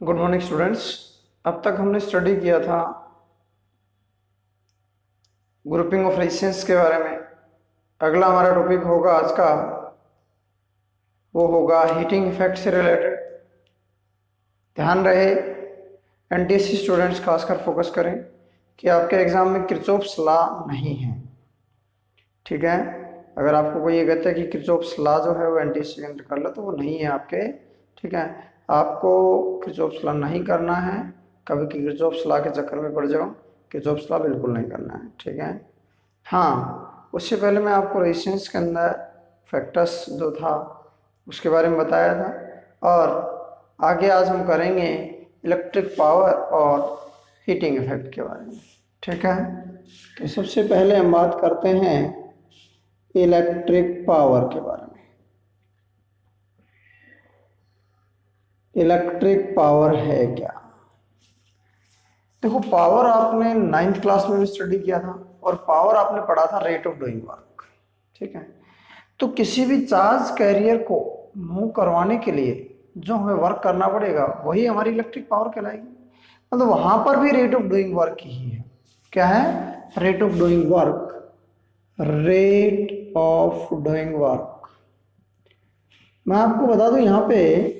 Good morning students. अब तक हमने स्टडी किया था ग्रुपिंग ऑफ रेजिस्टेंस के बारे में। अगला हमारा टॉपिक होगा आज का, वो होगा हीटिंग इफेक्ट से रिलेटेड। ध्यान रहे एनटीएससी स्टूडेंट्स खासकर फोकस करें कि आपके एग्जाम में किरचॉफ्स लॉ नहीं है, ठीक है। अगर आपको कोई ये कहता है कि किरचॉफ्स लॉ जो है वो एनटीएससी के अंदर कर लो, तो वो नहीं है आपके, ठीक है। आपको किरचॉफ्स लॉ नहीं करना है, कभी किरचॉफ्स लॉ के चक्कर में पड़ जाओ, किरचॉफ्स लॉ बिल्कुल नहीं करना है, ठीक है। हाँ, उससे पहले मैं आपको रेजिस्टेंस के अंदर फैक्टर्स जो था उसके बारे में बताया था, और आगे आज हम करेंगे इलेक्ट्रिक पावर और हीटिंग इफेक्ट के बारे में, ठीक है। तो सबसे पहले हम बात करते हैं इलेक्ट्रिक पावर के बारे में। इलेक्ट्रिक पावर है क्या? देखो, पावर आपने 9th क्लास में भी स्टडी किया था, और पावर आपने पढ़ा था रेट ऑफ डूइंग वर्क, ठीक है। तो किसी भी चार्ज कैरियर को मूव करवाने के लिए जो हमें वर्क करना पड़ेगा वही हमारी इलेक्ट्रिक पावर कहलाएगी। मतलब वहां पर भी रेट ऑफ डूइंग वर्क ही है। क्या है? Rate of doing work. Rate of doing work. मैं आपको बता दूं यहाँ पे,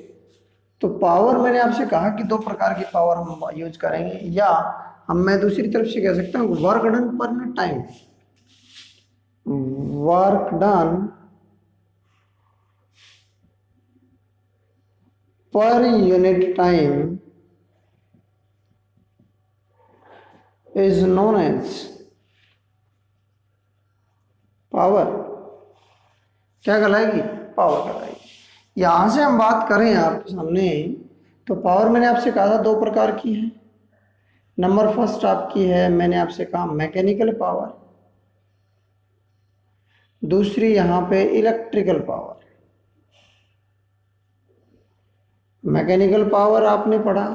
तो पावर मैंने आपसे कहा कि 2 प्रकार की पावर हम यूज करेंगे, या मैं दूसरी तरफ से कह सकता हूँ work done per time. Work done पर unit time is known as power. क्या कहलाएगी? पावर कहलाएगी। यहां से हम बात करें आपके सामने, तो पावर मैंने आपसे कहा था 2 प्रकार की है। नंबर फर्स्ट आपकी है, मैंने आपसे कहा मैकेनिकल पावर, दूसरी यहां पे इलेक्ट्रिकल पावर। मैकेनिकल पावर आपने पढ़ा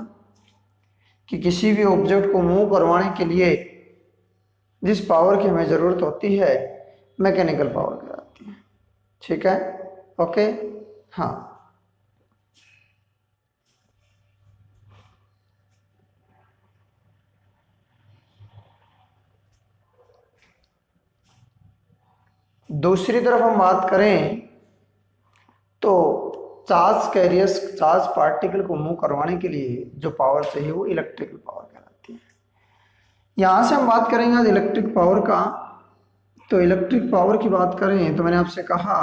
कि किसी भी ऑब्जेक्ट को मूव करवाने के लिए जिस पावर की हमें जरूरत होती है मैकेनिकल पावर कहलाती है, ठीक है। ओके, हाँ। दूसरी तरफ हम बात करें तो चार्ज कैरियर्स, चार्ज पार्टिकल को मूव करवाने के लिए जो पावर चाहिए वो इलेक्ट्रिकल पावर कहलाती है। यहां से हम बात करेंगे आज इलेक्ट्रिक पावर का। तो इलेक्ट्रिक पावर की बात करें तो मैंने आपसे कहा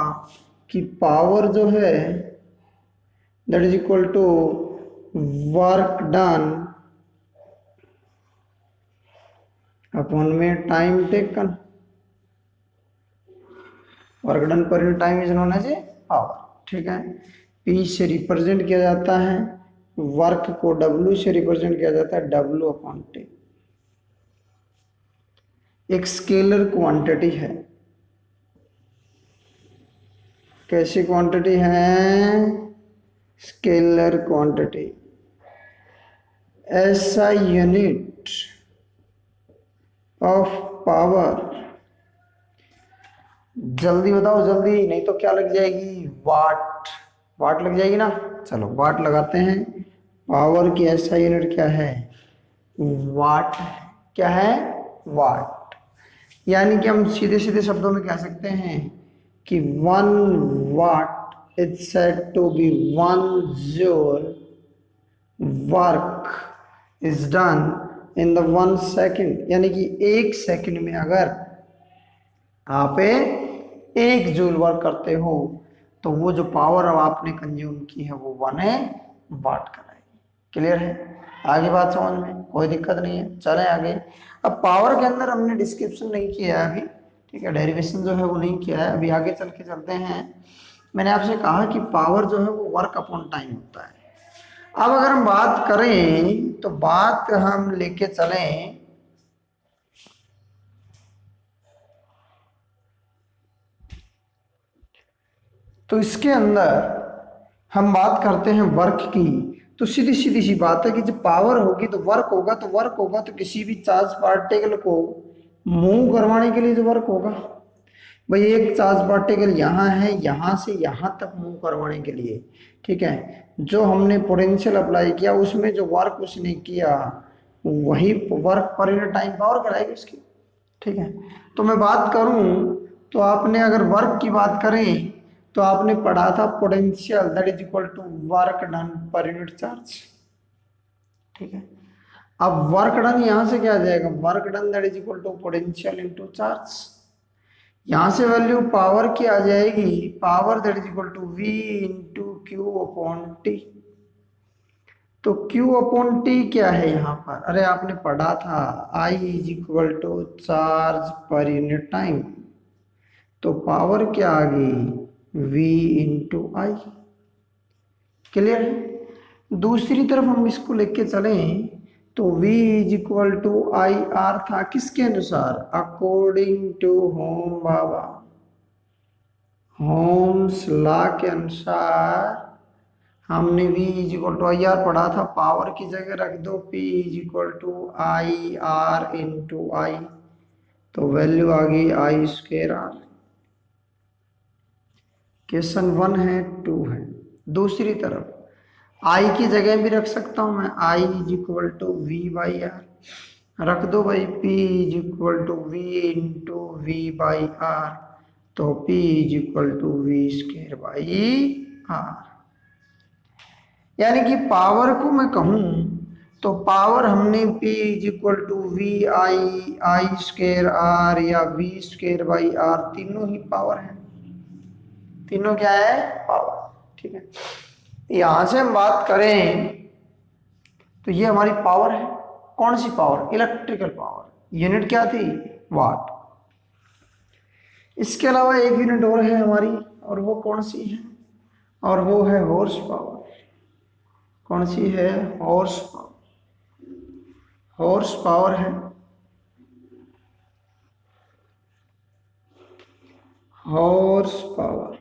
कि पावर जो है that is equal to work done upon में टाइम टेकन। वर्क डन पर unit time is known as a power, ठीक है। पी से रिप्रेजेंट किया जाता है, वर्क को डब्ल्यू से रिप्रेजेंट किया जाता है, डब्ल्यू अपॉन टी। एक स्केलर क्वांटिटी है। कैसी क्वांटिटी है? Scalar quantity. ऐसा यूनिट ऑफ पावर, जल्दी बताओ जल्दी, नहीं तो क्या लग जाएगी? वाट। वाट लग जाएगी ना। चलो वाट लगाते हैं। पावर की ऐसा यूनिट क्या है? वाट। क्या है? वाट। यानी कि हम सीधे सीधे शब्दों में कह सकते हैं कि 1 watt is said to be 1 joule work is done in the 1 second. यानी कि 1 सेकेंड में अगर आप 1 जूल वर्क करते हो तो वो जो पावर अब आपने कंज्यूम की है वो 1 वाट कराएगी। क्लियर है? आगे बात समझ में? कोई दिक्कत नहीं है, चलें आगे। अब पावर के अंदर हमने डिस्क्रिप्शन नहीं किया है अभी, ठीक है, डेरिवेशन जो है वो नहीं किया है अभी। आगे चल के चलते हैं। मैंने आपसे कहा कि पावर जो है वो वर्क अपॉन टाइम होता है। अब अगर हम बात करें तो बात हम लेके चलें तो इसके अंदर हम बात करते हैं वर्क की। तो सीधी सीधी सी बात है कि जब पावर होगी तो वर्क होगा, तो वर्क होगा तो किसी भी चार्ज पार्टिकल को मूव करवाने के लिए जो वर्क होगा, भाई एक चार्ज पार्टिकल यहाँ है, यहाँ से यहाँ तक मूव करवाने के लिए, ठीक है, जो हमने पोटेंशियल अप्लाई किया उसमें जो वर्क उसने किया वही वर्क पर यूनिट टाइम पावर कराएगी उसकी, ठीक है। तो मैं बात करूं तो आपने अगर वर्क की बात करें तो आपने पढ़ा था potential that is equal to work done पर यूनिट चार्ज, ठीक है। अब वर्क डन यहां से क्या आ जाएगा, work done that is equal to potential into charge, यहां से वैल्यू पावर की आ जाएगी, power that is equal to V into Q upon t. तो Q अपॉन टी क्या है यहाँ पर, अरे आपने पढ़ा था I is equal to charge per unit time, तो पावर क्या आ गई V इंटू आई, क्लियर है। दूसरी तरफ हम इसको लेके चलें तो V is equal to I R था किसके अनुसार, अकॉर्डिंग टू होम्स लॉ के अनुसार हमने V is equal to I R पढ़ा था, पावर की जगह रख दो P is equal to I R into I, तो वैल्यू आ गई आई स्क्वायर आर। क्वेश्चन 1 है 2 है। दूसरी तरफ I की जगह भी रख सकता हूं मैं, I is equal to V by R, रख दो भाई P is equal to V into V by R, तो P is equal to V square by R. यानी कि पावर को मैं कहूं तो पावर हमने P is equal to V I square R या वी स्क्वायर बाई आर, तीनों ही पावर है, तीनों क्या है पावर, ठीक है। यहां से हम बात करें तो ये हमारी पावर है, कौन सी पावर, इलेक्ट्रिकल पावर, यूनिट क्या थी वाट। इसके अलावा एक यूनिट और है हमारी, और वो कौन सी है, और वो है हॉर्स पावर। कौन सी है, हॉर्स पावर, हॉर्स पावर है, horsepower,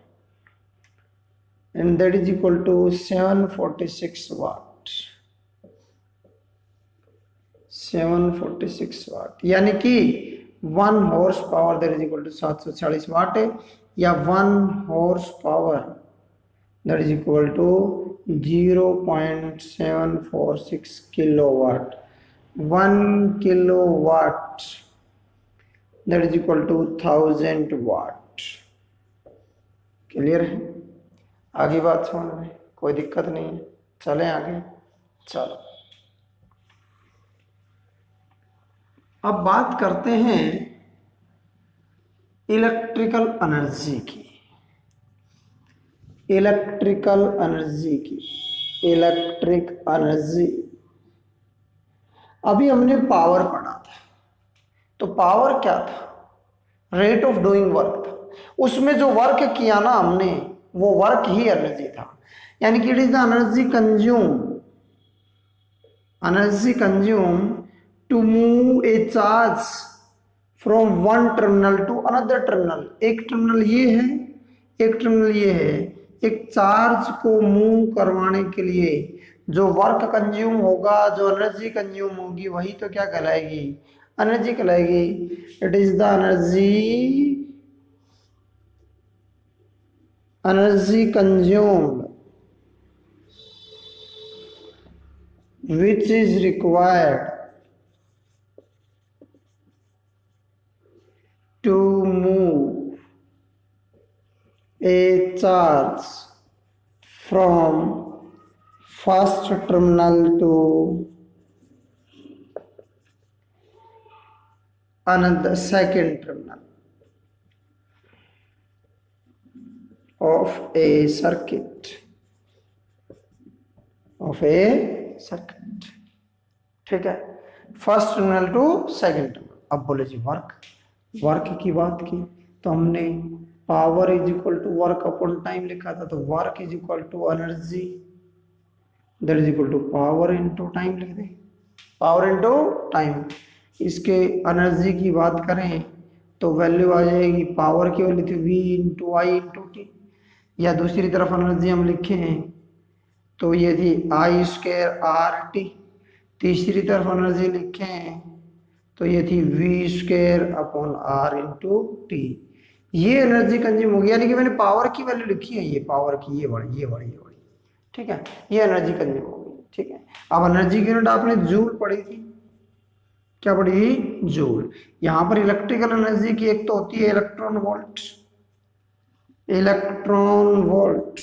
and that is equal to 746 watt, 746 watt, यानी कि 1 horsepower that is equal to 740 watt है, या 1 horsepower that is equal to 0.746 kilowatt, 1 kilowatt that is equal to 1000 watt. Clear है, आगे बात समझ में कोई दिक्कत नहीं है, चलें आगे। चलो अब बात करते हैं इलेक्ट्रिकल एनर्जी की, इलेक्ट्रिकल एनर्जी की, इलेक्ट्रिक एनर्जी। अभी हमने पावर पढ़ा था, तो पावर क्या था, रेट ऑफ डूइंग वर्क था, उसमें जो वर्क किया ना हमने वो वर्क ही एनर्जी था, यानी कि it is the energy consume to move a charge from one terminal to another terminal. एक टर्मिनल ये है, एक टर्मिनल ये है, एक चार्ज को मूव करवाने के लिए जो वर्क कंज्यूम होगा, जो एनर्जी कंज्यूम होगी, वही तो क्या कहलाएगी, एनर्जी कहलाएगी। It is the energy consumed which is required to move a charge from first terminal to another second terminal of a circuit, of a circuit, ठीक है, first terminal to second terminal. अब बोले जी work, work की बात की तो हमने power is equal to work upon time लिखा था, तो work is equal to energy that is equal to power into time लिख दे, पावर इनटू टाइम। इसके एनर्जी की बात करें तो वैल्यू आ जाएगी, पावर की वैल्यू थी V into I into t, या दूसरी तरफ एनर्जी हम लिखे हैं तो ये थी आई स्क्वायर आर टी, तीसरी तरफ एनर्जी लिखे हैं तो ये थी V square upon R into t. ये एनर्जी कंज्यूम होगी, यानी कि मैंने पावर की वैल्यू लिखी है, ये पावर की, ये बड़ी, ये बड़ी, ये बड़ी, ठीक है, ये एनर्जी कंज्यूम होगी, ठीक है। अब एनर्जी की यूनिट आपने जूल पढ़ी थी, क्या पढ़ी? जूल। यहां पर इलेक्ट्रिकल एनर्जी की एक तो होती है इलेक्ट्रॉन वोल्ट, इलेक्ट्रॉन वोल्ट,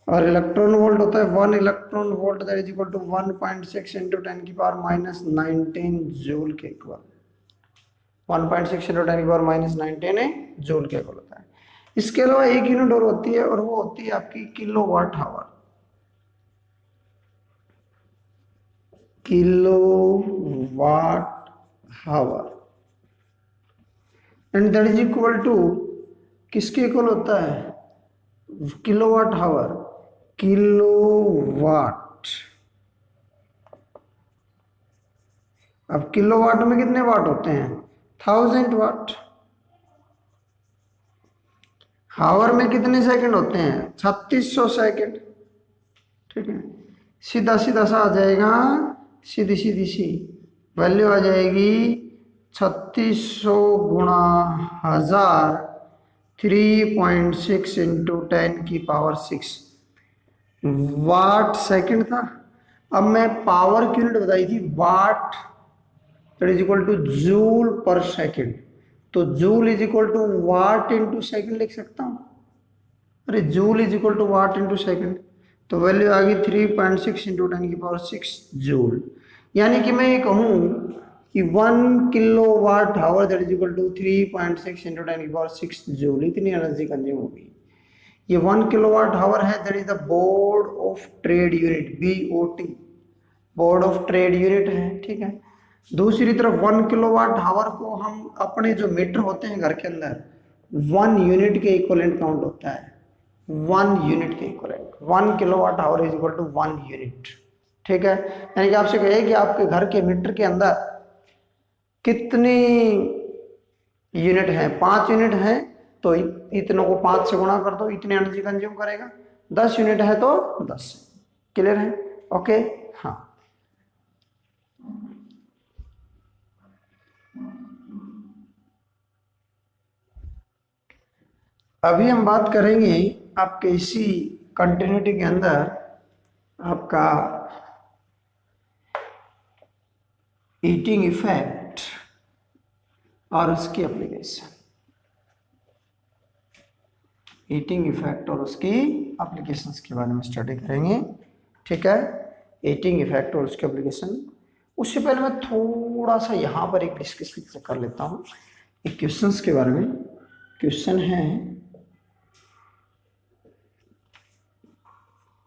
और इलेक्ट्रॉन वोल्ट होता है 1 electron volt that is equal to 1.6 into 10 की पावर माइनस 19 जूल के इक्वल। 1.6 इंटू 10 की पावर माइनस 19 जूल के इक्वल होता है। इसके अलावा एक यूनिट और होती है, और वो होती है आपकी kilo watt hour, kilo watt hour, and that is equal to किसके इक्वल होता है? Kilo watt hour, kilowatt. अब किलो वाट में कितने वाट होते हैं? 1000 वाट। हावर में कितने सेकंड होते हैं? 3600 सेकंड, ठीक है। सीधा सीधा सा आ जाएगा, सीधी सीधी सी वैल्यू आ जाएगी 3600 गुणा 1000, 3.6 इंटू 10 की पावर 6 वाट सेकंड था। अब मैं पावर की यूनिट बताई थी watt, that is equal to joule पर सेकंड, तो joule is equal to watt into second लिख सकता हूं। अरे joule is equal to watt into second, तो वैल्यू आ गई 3.6 इंटू 10 की पावर 6 जूल। यानी कि मैं ये कहूं कि 1 kilo watt hour that is equal to 3.6 into 10 की पावर 6 जूल, इतनी एनर्जी कंज्यूम होगी। ये 1 किलो वाट आवर है, that is the board of trade unit, BOT, board of trade unit है, ठीक है। दूसरी तरफ 1 किलो वाट आवर को हम अपने जो मीटर होते हैं घर के अंदर 1 यूनिट के इक्वलेंट काउंट होता है, 1 यूनिट के equivalent, 1 kilo watt hour is equal to 1 unit, ठीक है। यानी कि आपसे कहे कि आपके घर के मीटर के अंदर कितनी यूनिट है? 5 यूनिट है, तो इतनों को 5 से गुणा कर दो, इतनी एनर्जी कंज्यूम करेगा। 10 यूनिट है तो 10। क्लियर है? ओके, हाँ। अभी हम बात करेंगे आपके इसी कंटिन्यूटी के अंदर आपका हीटिंग इफेक्ट और उसकी एप्लीकेशन, हीटिंग इफेक्ट और उसकी एप्लीकेशंस के बारे में स्टडी करेंगे, ठीक है। हीटिंग इफेक्ट और उसकी एप्लीकेशन। उससे पहले मैं थोड़ा सा यहाँ पर एक डिस्कस कर लेता हूँ एक क्वेश्चंस के बारे में। क्वेश्चन है,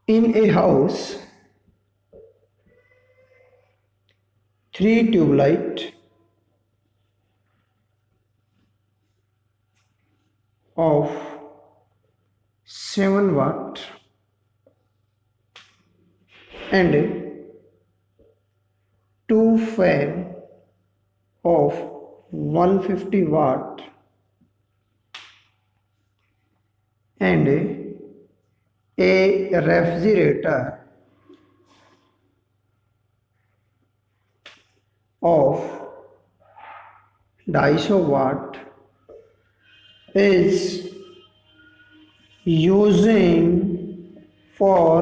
in a house 3 tube light of 7 watt and 2 fan of 150 watt and a refrigerator of 250 watt is using for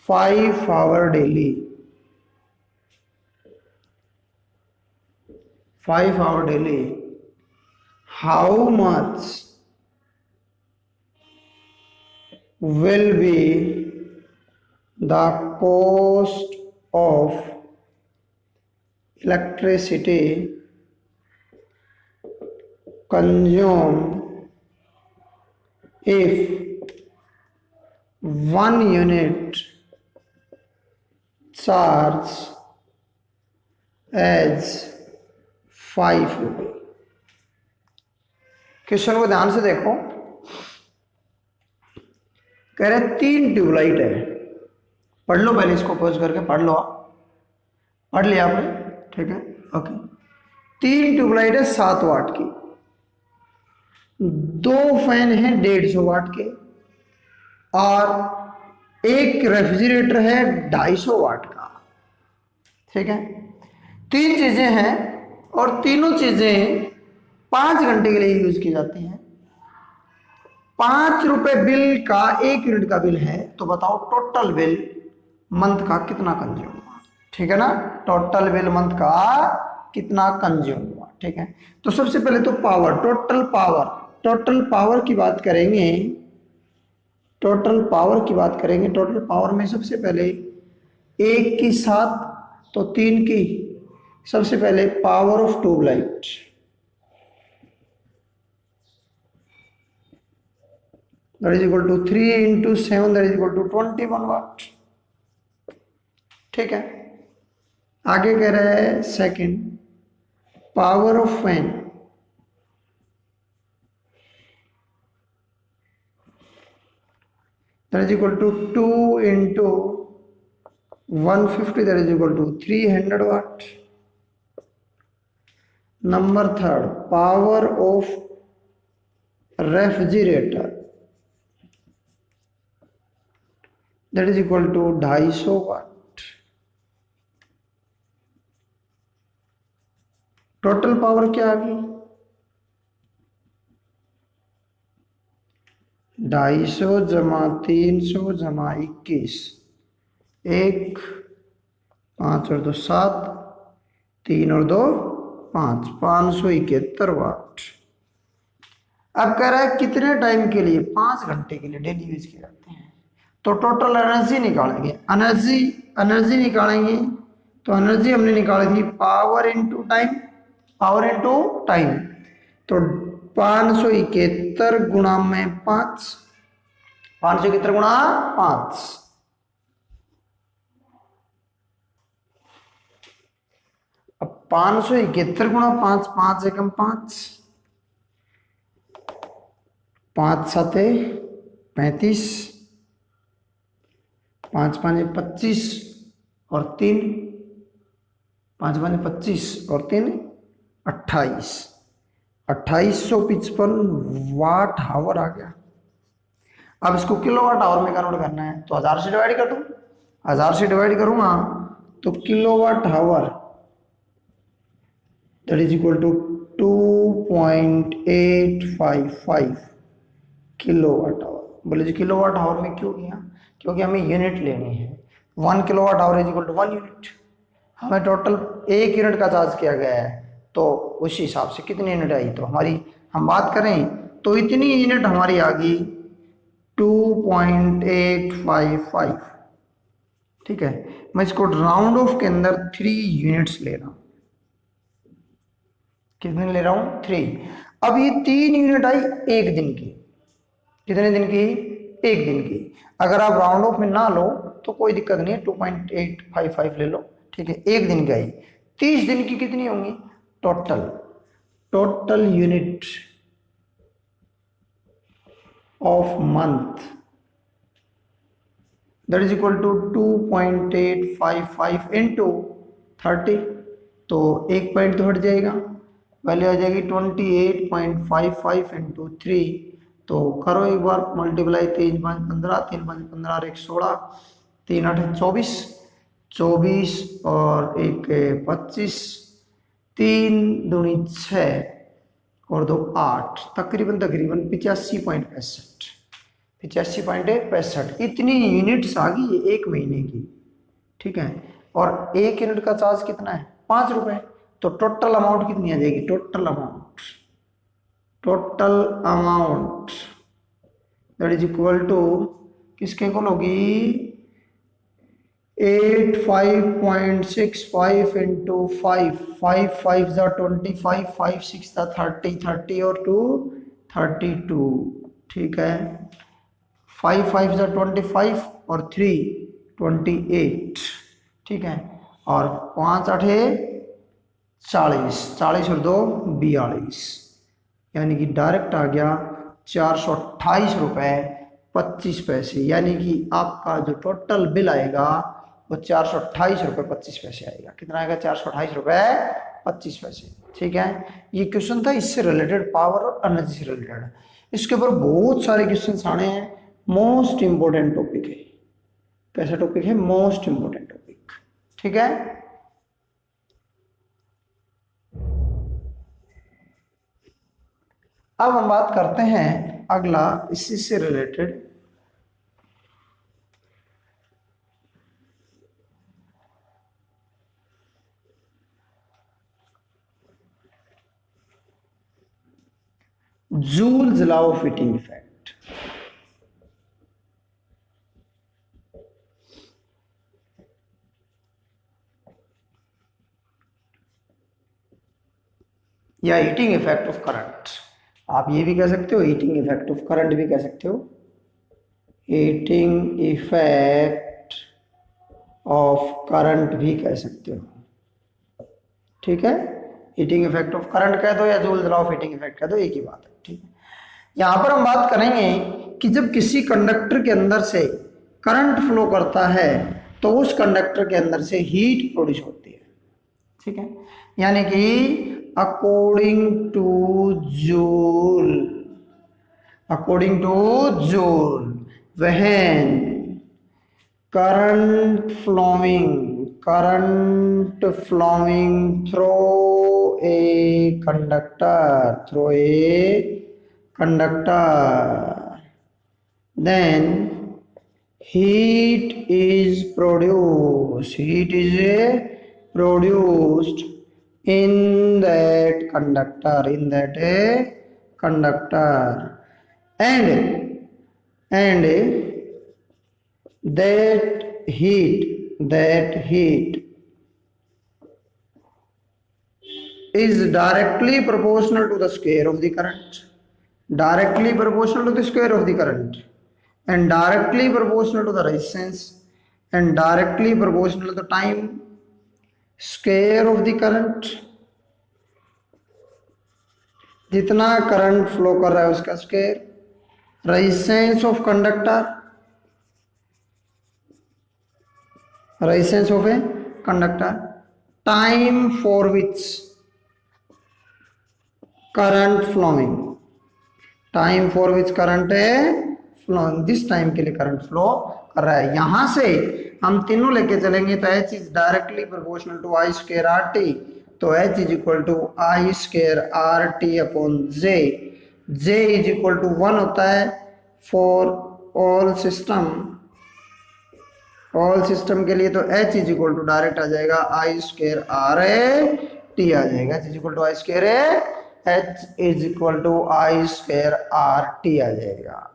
5 hours daily. 5 hours daily. How much will be the cost of electricity consumed if 1 unit charge as 5 रुपये। Question को ध्यान से देखो। कह रहे 3 tubelight है, पढ़ लो पहले इसको, पॉज करके पढ़ लो। पढ़ लिया आपने? ठीक है, ओके। 3 ट्यूबलाइट है 7 वाट की, 2 फैन है 150 वाट के, और एक रेफ्रिजरेटर है 250 वाट का। ठीक है, 3 चीजें हैं और तीनों चीजें 5 घंटे के लिए यूज किए जाते हैं। 5 रुपए बिल का 1 यूनिट का बिल है, तो बताओ टोटल बिल मंथ का कितना कंज्यूम हुआ। ठीक है ना, टोटल बिल मंथ का कितना कंज्यूम हुआ। ठीक है, तो सबसे पहले तो पावर, टोटल पावर की बात करेंगे। टोटल पावर में सबसे पहले 1 की 7 तो 3 की, सबसे पहले power of tube light, that is equal to 3 into 7, that is equal to 21 वाट। ठीक है, आगे कह रहा है second power of fan, that is equal to 2 into 150, that is equal to 300 watt। Number third power of refrigerator, that is equal to 250 watt. Total power क्या आ गई, 250 जमा 300 जमा 21, 1 5 और 2 7, 3 और 2 5, 571 वाट। अब कह रहा है कितने टाइम के लिए, 5 घंटे के लिए डेली यूज किए जाते हैं। तो टोटल एनर्जी निकालेंगे, एनर्जी निकालेंगे, तो एनर्जी हमने निकाली थी पावर इनटू टाइम, तो 571 गुणा में 5, 571 गुणा 5, अब 571 गुणा 5, 5 एकम 5, 5 7 35, 5 5 25 और 3, 5 5 25 और 3 28, 2855 वाट आवर आ गया। अब इसको किलोवाट आवर में कन्वर्ट करना है, तो 1000 से डिवाइड कर दूं, 1000 से डिवाइड करूंगा तो kilowatt hour that is equal to 2.855 kilowatt hour. बोले जी किलोवाट आवर में क्यों किया, क्योंकि हमें यूनिट लेनी है। 1 kilowatt hour is equal to 1 unit, हमें टोटल 1 यूनिट का चार्ज किया गया है, तो उस हिसाब से कितनी यूनिट आई, तो हमारी हम बात करें तो इतनी यूनिट हमारी आ गई 2.855। ठीक है, मैं इसको राउंड ऑफ के अंदर 3 यूनिट्स ले रहा हूं, कितने ले रहा हूं 3। अब ये 3 यूनिट आई 1 दिन की, कितने दिन की, 1 दिन की। अगर आप राउंड ऑफ में ना लो तो कोई दिक्कत नहीं है, 2.855 ले लो। ठीक है, 1 दिन की आई, 30 दिन की कितनी होंगी, total unit of month that is equal to 2.855 into 30, तो 1 पॉइंट तो हट जाएगा, वैल्यू आ जाएगी 28.55 इंटू 3, तो करो एक बार मल्टीप्लाई, 3 5 15, 3 5 15 और 1 16, 3 8 24, 24 और 1 25, 3 दूनी 6 और 2 8, तकरीबन 85.65 इतनी यूनिट्स आ गई 1 महीने की। ठीक है, और 1 यूनिट का चार्ज कितना है, 5 रुपए, तो टोटल अमाउंट कितनी आ जाएगी, total amount that is equal to किसके इक्वल होगी, 85.65 इंटू 5, 5 5 जा 25, 5 6 जा 30, 30 और 2 32। ठीक है, 5 5 जा 25 और 3 28। ठीक है, और 5 8 40, 40 और 2 42, यानी कि डायरेक्ट आ गया 428 रुपये 25 पैसे, यानी कि आपका जो टोटल बिल आएगा वो 428 रुपये 25 पैसे आएगा। कितना आएगा, 428 रुपये 25 पैसे। ठीक है, ये क्वेश्चन था इससे रिलेटेड, पावर और एनर्जी से रिलेटेड। इसके ऊपर बहुत सारे क्वेश्चन आने हैं, मोस्ट इंपोर्टेंट टॉपिक है। कैसा टॉपिक है, मोस्ट इंपोर्टेंट टॉपिक। ठीक है, अब हम बात करते हैं अगला इसी से related, joules law of heating effect. या हीटिंग इफेक्ट ऑफ करंट, आप ये भी कह सकते हो, हीटिंग इफेक्ट ऑफ करंट भी कह सकते हो, हीटिंग इफेक्ट ऑफ करंट भी कह सकते हो। ठीक है, हीटिंग इफेक्ट ऑफ करंट कह दो या joules law of heating effect कह दो, एक ही बात है। ठीक है, यहां पर हम बात करेंगे कि जब किसी कंडक्टर के अंदर से करंट फ्लो करता है तो उस कंडक्टर के अंदर से हीट प्रोड्यूस होती है। ठीक है, यानी कि according two joule, according two joule, when current flowing through a conductor, then heat is produced in that conductor, and that heat is directly proportional to the square of the current, and directly proportional to the resistance, and directly proportional to the time square of the current। जितना current flow कर रहा है उसका square, resistance of a conductor, time for which current flowing, जिस time के लिए current flow कर रहा है। यहां से हम तीनों लेके चलेंगे तो H is directly proportional to I square RT, तो H is equal to I square RT upon J is equal to 1 होता है फॉर ऑल सिस्टम के लिए, तो H is equal to direct आ जाएगा I स्क्वायर RT आ जाएगा, H is equal to I square RT आ जाएगा।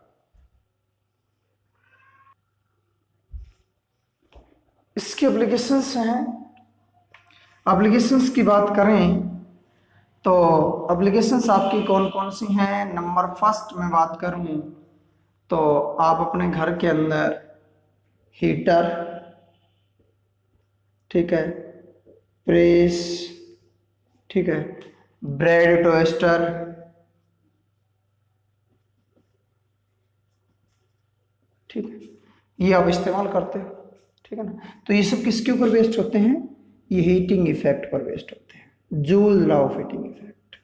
इसके एप्लीकेशंस हैं, एप्लीकेशंस की बात करें तो एप्लीकेशंस आपकी कौन कौन सी हैं। नंबर फर्स्ट में बात करूं तो आप अपने घर के अंदर हीटर, ठीक है, प्रेस, ठीक है, ब्रेड टोस्टर, ठीक है, ये आप इस्तेमाल करते हो। ठीक है ना, तो ये सब किसके ऊपर बेस्ड होते हैं, ये हीटिंग इफेक्ट पर बेस्ड होते हैं, joule law of heating effect.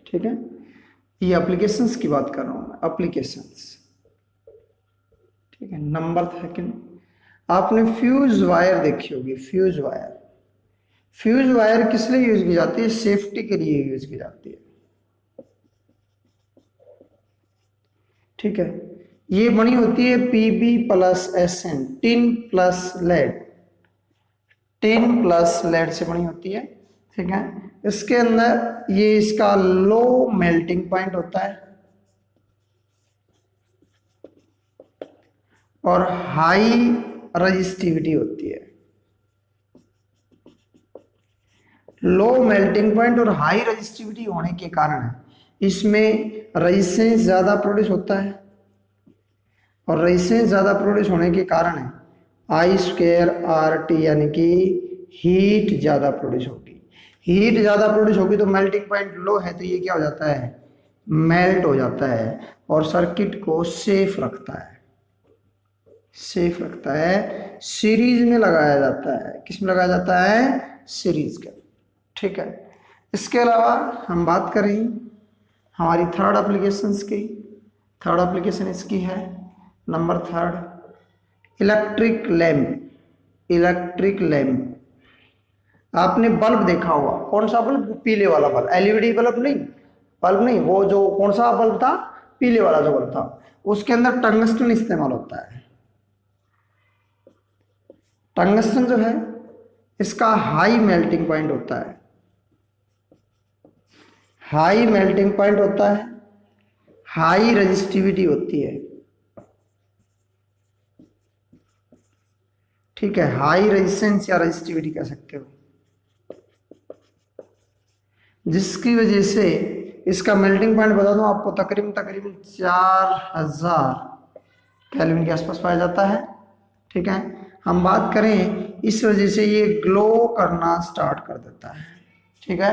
ठीक है, ये एप्लीकेशंस की बात कर रहा हूं मैं, एप्लीकेशंस। ठीक है, नंबर सेकंड, आपने फ्यूज वायर देखी होगी, फ्यूज वायर किस लिए यूज की जाती है, सेफ्टी के लिए यूज की जाती है। ठीक है, ये बनी होती है Pb plus SN, tin plus lead से बनी होती है। ठीक है, इसके अंदर ये इसका लो मेल्टिंग पॉइंट होता है और हाई रेजिस्टिविटी होती है। लो मेल्टिंग पॉइंट और हाई रेजिस्टिविटी होने के कारण इसमें रेजिस्टेंस ज्यादा प्रोड्यूस होता है, और रेजिस्टेंस ज्यादा प्रोड्यूस होने के कारण I स्क्वायर RT यानी कि हीट ज्यादा प्रोड्यूस होगी। तो मेल्टिंग पॉइंट लो है तो ये क्या हो जाता है, मेल्ट हो जाता है और सर्किट को सेफ रखता है। सीरीज में लगाया जाता है, किस में लगाया जाता है, सीरीज के। ठीक है, इसके अलावा हम बात करें हमारी थर्ड एप्लीकेशंस की। थर्ड एप्लीकेशन इसकी है नंबर थर्ड, इलेक्ट्रिक लैंप। आपने बल्ब देखा होगा, कौन सा बल्ब, पीले वाला बल्ब, LED बल्ब नहीं, बल्ब नहीं, वो जो कौन सा बल्ब था, पीले वाला जो बल्ब था, उसके अंदर टंगस्टन इस्तेमाल होता है। टंगस्टन जो है इसका हाई मेल्टिंग पॉइंट होता है, हाई मेल्टिंग पॉइंट होता है, हाई रेजिस्टिविटी होती है, ठीक है, हाई रेजिस्टेंस या रेजिस्टिविटी कह सकते हो, जिसकी वजह से इसका मेल्टिंग पॉइंट बता दूं आपको, तकरीबन 4000 केल्विन के आसपास पाया जाता है। ठीक है, हम बात करें इस वजह से ये ग्लो करना स्टार्ट कर देता है। ठीक है,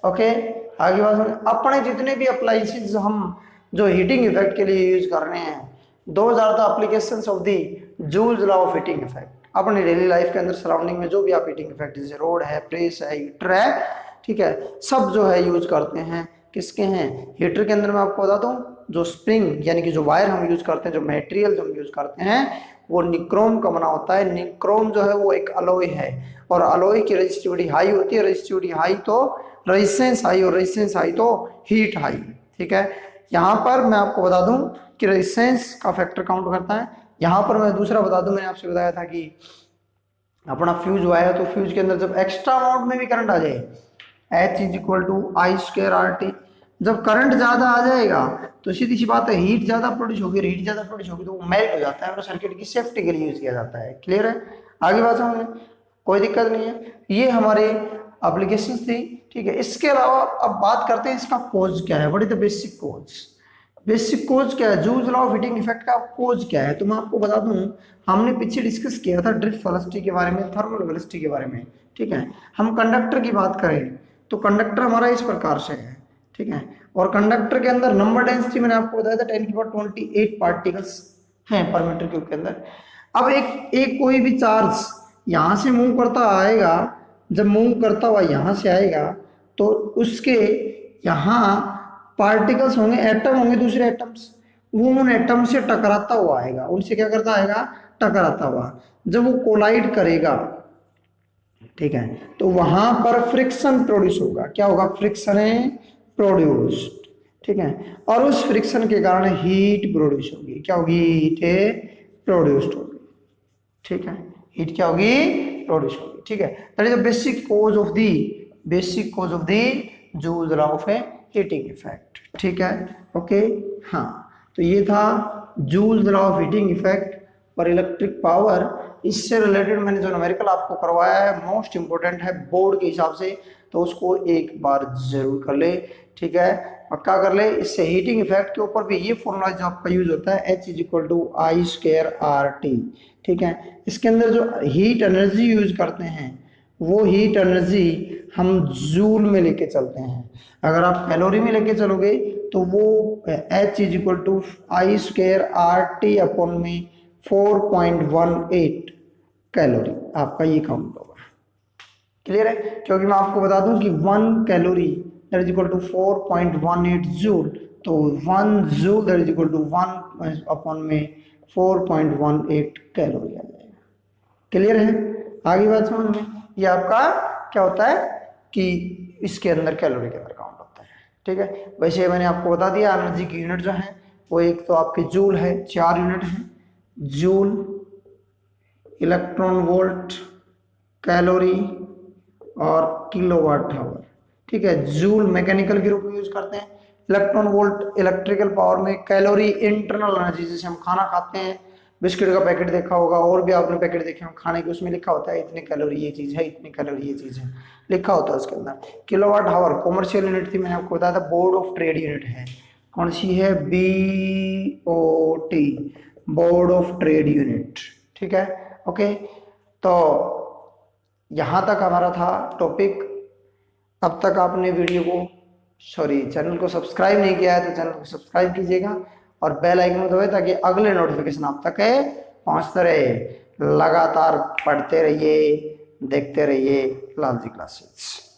ओके, आगे बात सुनिए। अपने जितने भी अप्लायंसेस हम जो हीटिंग इफेक्ट के लिए यूज कर रहे हैं, those are the applications of the Joule's law of heating effect. अपने डेली लाइफ के अंदर सराउंडिंग में जो भी आप हीटिंग इफेक्ट, जैसे रोड है, प्रेस है, हीटर है, ठीक है, सब जो है यूज करते हैं, किसके हैं, हीटर के अंदर। मैं आपको बता दूं, जो स्प्रिंग यानी कि जो वायर हम यूज करते हैं, जो मटेरियल हम यूज करते हैं, वो निक्रोम का बना होता है। निक्रोम जो है वो एक अलॉय है, और अलॉय की रेजिस्टिविटी हाई होती है। रेजिस्टिविटी हाई तो रेजिस्टेंस हाई, और रेजिस्टेंस हाई तो हीट हाई। ठीक है, यहाँ पर मैं आपको बता दूं कि रेजिस्टेंस का फैक्टर काउंट करता है। यहाँ पर मैं दूसरा बता दूं, मैंने आपसे बताया था कि अपना फ्यूज वायर है, तो फ्यूज के अंदर जब एक्स्ट्रा अमाउंट में भी करंट आ जाए, H is equal to I²RT, जब करंट ज्यादा आ जाएगा तो सीधी सी बात है, हीट ज्यादा प्रोड्यूस होगी, और हीट ज्यादा प्रोड्यूस होगी तो वो मेल्ट हो जाता है, और सर्किट की सेफ्टी के लिए यूज किया जाता है। क्लियर है, आगे बात समझ, कोई दिक्कत नहीं है। ये हमारे एप्लीकेशंस थी। ठीक है, इसके अलावा अब बात करते हैं इसका कोज क्या है। What is the basic cause? Basic cause क्या है, Joule's law of heating effect का कोज क्या है? तो मैं आपको बता दूं, हमने पीछे डिस्कस किया था ड्रिफ्ट वेलोसिटी के बारे में, थर्मल वेलोसिटी के बारे में। ठीक है, हम कंडक्टर की बात करें तो कंडक्टर हमारा इस प्रकार से है। ठीक है, और कंडक्टर के अंदर नंबर डेंसिटी मैंने आपको बताया था 10⁻28 पार्टिकल्स हैं पर मीटर क्यूब के अंदर। अब एक कोई भी चार्ज यहां से मूव करता आएगा, जब मूव करता हुआ यहां से आएगा तो उसके यहाँ पार्टिकल्स होंगे, एटम होंगे, दूसरे एटम्स, वो उन एटम से टकराता हुआ आएगा, उनसे क्या करता आएगा, टकराता हुआ। जब वो कोलाइड करेगा, ठीक है, तो वहां पर फ्रिक्शन प्रोड्यूस होगा। क्या होगा, फ्रिक्शन है प्रोड्यूस्ड। ठीक है, और उस फ्रिक्शन के कारण हीट प्रोड्यूस होगी। क्या होगी, हीट प्रोड्यूस्ड होगी। ठीक है, हीट क्या होगी, प्रोड्यूस होगी। ठीक है, that is the basic cause of the Joule's law of A heating effect. ठीक है, ओके, हाँ, तो ये था joules law of heating effect पर इलेक्ट्रिक पावर। इससे रिलेटेड मैंने जो न्यूमेरिकल आपको करवाया है, मोस्ट इंपोर्टेंट है बोर्ड के हिसाब से, तो उसको एक बार जरूर कर ले। ठीक है, पक्का कर ले। इससे हीटिंग इफेक्ट के ऊपर भी ये फॉर्मूला जो आपका यूज होता है, H is equal to I²RT। ठीक है, इसके अंदर जो हीट एनर्जी यूज करते हैं, वो हीट एनर्जी हम जूल में लेके चलते हैं। अगर आप कैलोरी में लेके चलोगे तो वो H is equal to I²RT upon में 4.18 कैलोरी आपका ये काउंट होगा। क्लियर है, क्योंकि मैं आपको बता दूं कि 1 calorie that is equal to 4.18 joule, तो 1 joule that is equal to 1 upon में 4.18 कैलोरी आ जाएगा। क्लियर है, आगे बात समझ में। ये आपका क्या होता है कि इसके अंदर कैलोरी के अंदर काउंट होता है। ठीक है, वैसे मैंने आपको बता दिया एनर्जी की यूनिट जो है वो एक तो आपके जूल है, 4 यूनिट है, जूल, इलेक्ट्रॉन वोल्ट, कैलोरी और किलोवाट आवर। ठीक है, जूल मैकेनिकल के रूप में यूज करते हैं, इलेक्ट्रॉन वोल्ट इलेक्ट्रिकल पावर में, कैलोरी इंटरनल एनर्जी, जैसे हम खाना खाते हैं, बिस्किट का पैकेट देखा होगा, और भी आपने पैकेट देखे होंगे खाने के, उसमें लिखा होता है इतने कैलोरी ये चीज है, इतनी कैलोरी ये चीज है, लिखा होता है उसके अंदर। किलोवाट आवर कॉमर्शियल यूनिट थी, मैंने आपको बताया था, बोर्ड ऑफ ट्रेड यूनिट है। कौन सी है, BOT, board of trade unit. ठीक है, ओके, तो यहां तक हमारा था टॉपिक। अब तक आपने वीडियो को चैनल को सब्सक्राइब नहीं किया है तो चैनल को सब्सक्राइब कीजिएगा, और बेल आइकन दबाएं ताकि अगले नोटिफिकेशन आप तक पहुंचते रहे। लगातार पढ़ते रहिए, देखते रहिए लालजी क्लासेस।